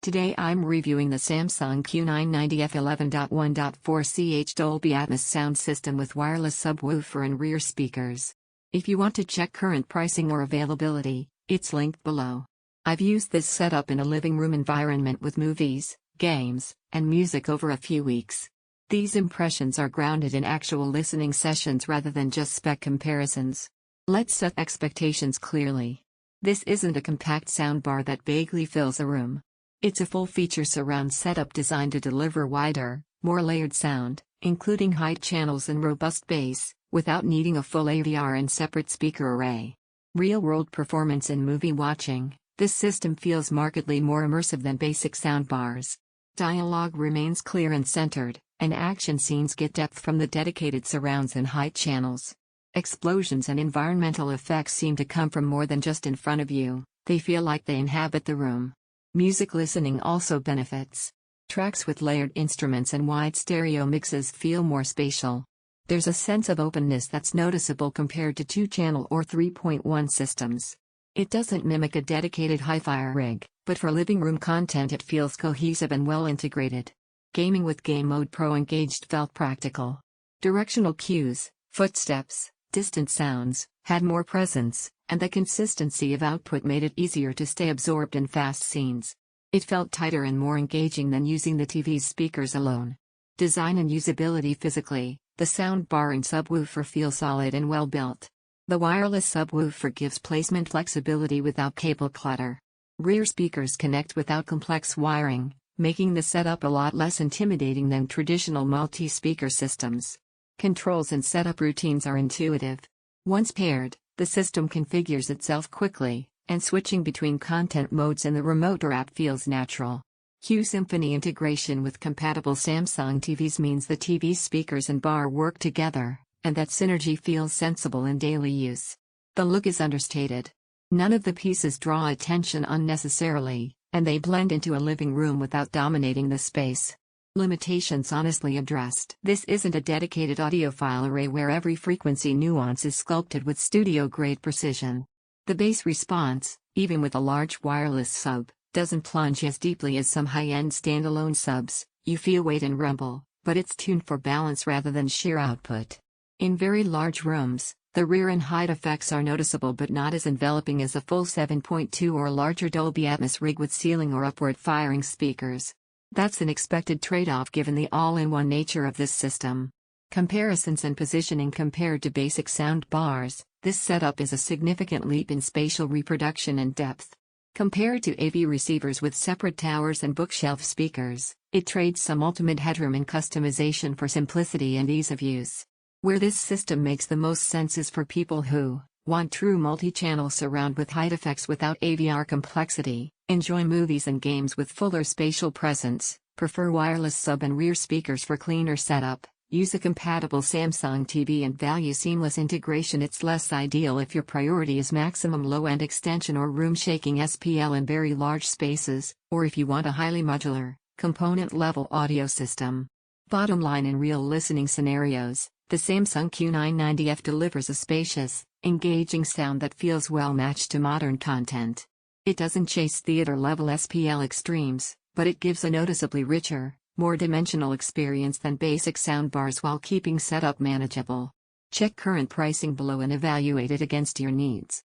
Today I'm reviewing the Samsung Q990F 11.1.4ch Dolby Atmos sound system with wireless subwoofer and rear speakers. If you want to check current pricing or availability, it's linked below. I've used this setup in a living room environment with movies, games, and music over a few weeks. These impressions are grounded in actual listening sessions rather than just spec comparisons. Let's set expectations clearly. This isn't a compact soundbar that vaguely fills a room. It's a full-feature surround setup designed to deliver wider, more layered sound, including high channels and robust bass, without needing a full AVR and separate speaker array. Real-world performance in movie watching, this system feels markedly more immersive than basic soundbars. Dialogue remains clear and centered, and action scenes get depth from the dedicated surrounds and high channels. Explosions and environmental effects seem to come from more than just in front of you, they feel like they inhabit the room. Music listening also benefits. Tracks with layered instruments and wide stereo mixes feel more spatial. There's a sense of openness that's noticeable compared to 2-channel or 3.1 systems. It doesn't mimic a dedicated hi-fi rig, but for living room content it feels cohesive and well integrated. Gaming with Game Mode Pro Engaged felt practical. Directional cues, footsteps, distant sounds, had more presence, and the consistency of output made it easier to stay absorbed in fast scenes. It felt tighter and more engaging than using the TV's speakers alone. Design and usability. Physically, the soundbar and subwoofer feel solid and well built. The wireless subwoofer gives placement flexibility without cable clutter. Rear speakers connect without complex wiring, making the setup a lot less intimidating than traditional multi-speaker systems. Controls and setup routines are intuitive. Once paired, the system configures itself quickly, and switching between content modes in the remote or app feels natural. Q-Symphony integration with compatible Samsung TVs means the TV speakers and bar work together, and that synergy feels sensible in daily use. The look is understated. None of the pieces draw attention unnecessarily, and they blend into a living room without dominating the space. Limitations honestly addressed. This isn't a dedicated audiophile array where every frequency nuance is sculpted with studio-grade precision. The bass response, even with a large wireless sub, doesn't plunge as deeply as some high-end standalone subs. You feel weight and rumble, but it's tuned for balance rather than sheer output. In very large rooms, the rear and height effects are noticeable but not as enveloping as a full 7.2 or larger Dolby Atmos rig with ceiling or upward-firing speakers. That's an expected trade-off given the all-in-one nature of this system. Comparisons and positioning. Compared to basic sound bars, this setup is a significant leap in spatial reproduction and depth. Compared to AV receivers with separate towers and bookshelf speakers, it trades some ultimate headroom in customization for simplicity and ease of use. Where this system makes the most sense is for people who want true multi-channel surround with height effects without AVR complexity, enjoy movies and games with fuller spatial presence, prefer wireless sub and rear speakers for cleaner setup, use a compatible Samsung TV and value seamless integration. It's less ideal if your priority is maximum low-end extension or room-shaking SPL in very large spaces, or if you want a highly modular, component-level audio system. Bottom line, in real listening scenarios, the Samsung Q990F delivers a spacious, engaging sound that feels well matched to modern content. It doesn't chase theater-level SPL extremes, but it gives a noticeably richer, more dimensional experience than basic soundbars while keeping setup manageable. Check current pricing below and evaluate it against your needs.